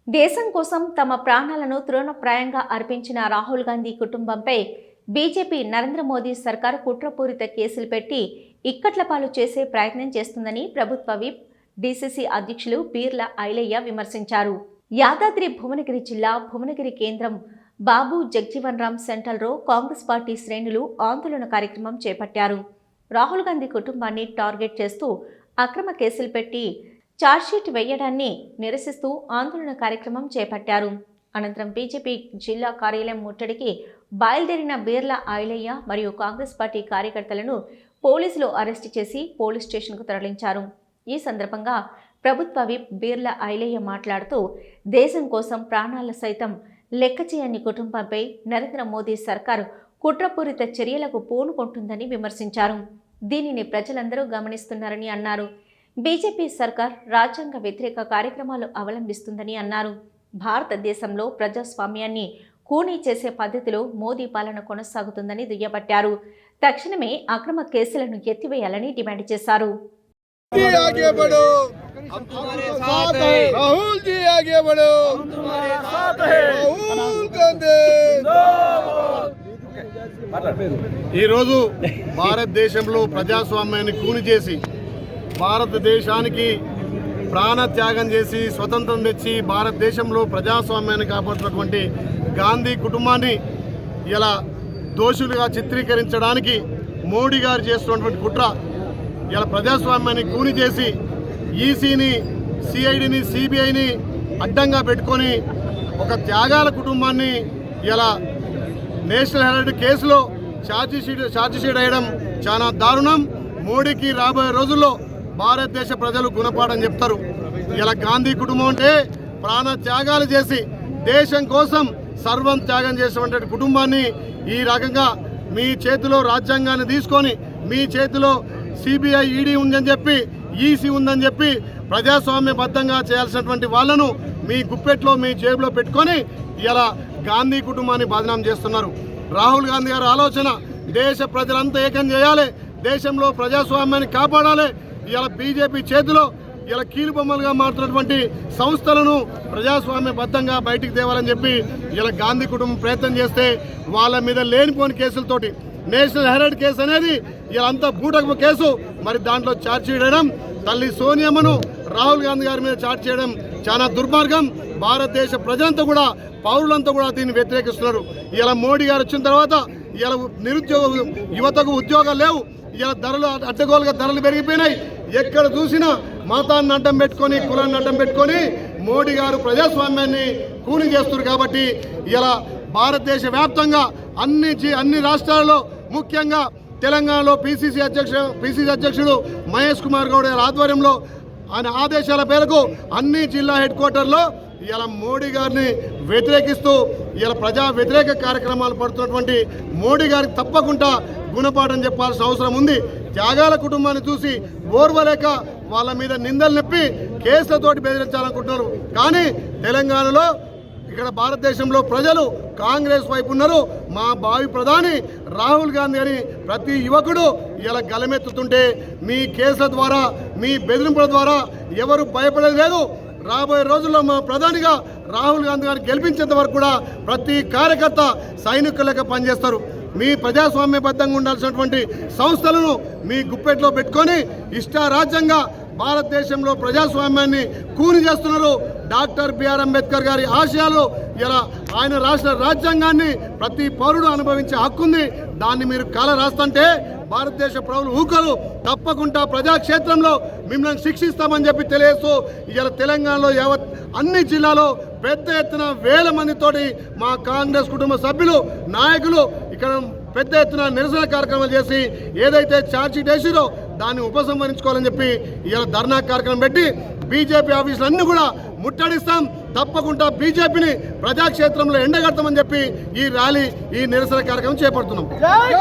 దేశం కోసం తమ ప్రాణాలను తృణప్రాయంగా అర్పించిన రాహుల్ గాంధీ కుటుంబంపై బీజేపీ నరేంద్ర మోదీ సర్కార్ కుట్రపూరిత కేసులు పెట్టి ఇక్కట్లపాలు చేసే ప్రయత్నం చేస్తుందని ప్రభుత్వ విప్ డీసీసీ అధ్యక్షులు బీర్ల ఐలయ్య విమర్శించారు. యాదాద్రి భువనగిరి జిల్లా భువనగిరి కేంద్రం బాబు జగ్జీవన్ రామ్ సెంటర్లో కాంగ్రెస్ పార్టీ శ్రేణులు ఆందోళన కార్యక్రమం చేపట్టారు. రాహుల్ గాంధీ కుటుంబాన్ని టార్గెట్ చేస్తూ అక్రమ కేసులు పెట్టి చార్జ్షీట్ వేయడాన్ని నిరసిస్తూ ఆందోళన కార్యక్రమం చేపట్టారు. అనంతరం బీజేపీ జిల్లా కార్యాలయం ముట్టడికి బయలుదేరిన బీర్ల ఐలయ్య మరియు కాంగ్రెస్ పార్టీ కార్యకర్తలను పోలీసులు అరెస్టు చేసి పోలీస్ స్టేషన్కు తరలించారు. ఈ సందర్భంగా ప్రభుత్వ విప్ బీర్ల ఐలయ్య మాట్లాడుతూ దేశం కోసం ప్రాణాల సైతం లెక్క చేయని కుటుంబంపై నరేంద్ర మోదీ సర్కారు కుట్రపూరిత చర్యలకు పూనుకుంటుందని విమర్శించారు. దీనిని ప్రజలందరూ గమనిస్తున్నారని అన్నారు. బీజేపీ సర్కార్ రాజ్యాంగ వ్యతిరేక కార్యక్రమాలు అవలంబిస్తుందని అన్నారు. భారతదేశంలో ప్రజాస్వామ్యాన్ని కూనీ చేసే పద్ధతిలో మోదీ పాలన కొనసాగుతుందని దుయ్యబట్టారు. తక్షణమే అక్రమ కేసులను ఎత్తివేయాలని డిమాండ్ చేశారు. ఈరోజు భారతదేశంలో ప్రజాస్వామ్యాన్ని కూని చేసి భారతదేశానికి ప్రాణత్యాగం చేసి స్వతంత్రం తెచ్చి భారతదేశంలో ప్రజాస్వామ్యాన్ని కాపాడుతున్నటువంటి గాంధీ కుటుంబాన్ని ఇలా దోషులుగా చిత్రీకరించడానికి మోడీ గారు చేస్తున్నటువంటి కుట్ర ఇలా ప్రజాస్వామ్యాన్ని కూని చేసి ఈసీని, సిఐడిని, సిబిఐని అడ్డంగా పెట్టుకొని ఒక త్యాగాల కుటుంబాన్ని ఇలా నేషనల్ హెరాల్డ్ కేసులో ఛార్జిషీట్ వేయడం చాలా దారుణం. మోడీకి రాబోయే రోజుల్లో భారతదేశ ప్రజలు గుణపాఠం చెప్తారు. ఇలా గాంధీ కుటుంబం అంటే ప్రాణ త్యాగాలు చేసి దేశం కోసం సర్వం త్యాగం చేసినటువంటి కుటుంబాన్ని ఈ రకంగా మీ చేతిలో రాజ్యాంగాన్ని తీసుకొని మీ చేతిలో సిబిఐ, ఈడీ ఉందని చెప్పి, ఈసీ ఉందని చెప్పి ప్రజాస్వామ్యబద్ధంగా చేయాల్సినటువంటి వాళ్ళను మీ గుప్పెట్లో మీ జేబులో పెట్టుకొని ఇలా గాంధీ కుటుంబాన్ని బదనాం చేస్తున్నారు. రాహుల్ గాంధీ గారి ఆలోచన దేశ ప్రజలంతా ఏకం చేయాలి, దేశంలో ప్రజాస్వామ్యాన్ని కాపాడాలి. ఇలా బీజేపీ చేతిలో ఇలా కీలుబొమ్మలుగా మారుతున్నటువంటి సంస్థలను ప్రజాస్వామ్యబద్ధంగా బయటికి తేవాలని చెప్పి ఇలా గాంధీ కుటుంబం ప్రయత్నం చేస్తే వాళ్ళ మీద లేనిపోని కేసులతోటి నేషనల్ హెరాల్డ్ కేసు అనేది ఇలా అంతా బూటకపు కేసు. మరి దాంట్లో ఛార్జ్ చేయడం, తల్లి సోనియమ్మను రాహుల్ గాంధీ గారి మీద ఛార్జ్ చేయడం చాలా దుర్మార్గం. భారతదేశ ప్రజలంతా కూడా, పౌరులంతా కూడా దీన్ని వ్యతిరేకిస్తున్నారు. ఇలా మోడీ గారు వచ్చిన తర్వాత ఇలా యువతకు ఉద్యోగాలు లేవు. ఇలా ధరలు అడ్డగోలుగా ధరలు పెరిగిపోయినాయి. ఎక్కడ చూసినా మతాన్ని అడ్డం పెట్టుకొని, కులాన్ని అడ్డం పెట్టుకొని మోడీ గారు ప్రజాస్వామ్యాన్ని కూని చేస్తున్నారు. కాబట్టి ఇలా భారతదేశ వ్యాప్తంగా అన్ని రాష్ట్రాల్లో, ముఖ్యంగా తెలంగాణలో పిసిసి అధ్యక్షుడు మహేష్ కుమార్ గౌడ్ గారి ఆధ్వర్యంలో ఆయన ఆదేశాల మేరకు అన్ని జిల్లా హెడ్ క్వార్టర్లో ఇలా మోడీ గారిని వ్యతిరేకిస్తూ ఇలా ప్రజా వ్యతిరేక కార్యక్రమాలు పడుతున్నటువంటి మోడీ గారికి తప్పకుండా గుణపాఠం చెప్పాల్సిన అవసరం ఉంది. త్యాగాల కుటుంబాన్ని చూసి ఓర్వలేక వాళ్ళ మీద నిందలు నెప్పి కేసులతోటి బెదిరించాలనుకుంటున్నారు. కానీ తెలంగాణలో, ఇక్కడ భారతదేశంలో ప్రజలు కాంగ్రెస్ వైపు ఉన్నారు. మా భావి ప్రధాని రాహుల్ గాంధీ అని ప్రతి యువకుడు ఇలా గలమెత్తుతుంటే మీ కేసుల ద్వారా, మీ బెదిరింపుల ద్వారా ఎవరు భయపడేది లేదు. రాబోయే రోజుల్లో మా ప్రధానిగా రాహుల్ గాంధీ గారిని గెలిపించేంత వరకు కూడా ప్రతి కార్యకర్త సైనికులుగా పనిచేస్తారు. మీ ప్రజాస్వామ్యబద్ధంగా ఉండాల్సినటువంటి సంస్థలను మీ గుప్పెట్లో పెట్టుకొని ఇష్టారాజ్యంగా భారతదేశంలో ప్రజాస్వామ్యాన్ని కూని చేస్తున్నారు. డాక్టర్ బిఆర్ అంబేద్కర్ గారి ఆశయాలు ఇలా ఆయన రాష్ట్ర రాజ్యాంగాన్ని ప్రతి పౌరుడు అనుభవించే హక్కుంది. దాన్ని మీరు కాల రాస్తుంటే భారతదేశ ప్రజలు ఊకరు. తప్పకుండా ప్రజాక్షేత్రంలో మిమ్మల్ని శిక్షిస్తామని చెప్పి తెలియజేస్తూ ఇలా తెలంగాణలో యావత్ అన్ని జిల్లాలో పెద్ద ఎత్తున వేల మందితోటి మా కాంగ్రెస్ కుటుంబ సభ్యులు, నాయకులు ఇక్కడ పెద్ద ఎత్తున నిరసన కార్యక్రమాలు చేసి ఏదైతే ఛార్జ్షీట్ వేసిరో దాన్ని ఉపసంహరించుకోవాలని చెప్పి ఇలా ధర్నా కార్యక్రమం పెట్టి బీజేపీ ఆఫీసులన్నీ కూడా ముట్టడిస్తాం. తప్పకుండా బీజేపీని ప్రజాక్షేత్రంలో ఎండగడతామని చెప్పి ఈ ర్యాలీ, ఈ నిరసన కార్యక్రమం చేపడుతున్నాం.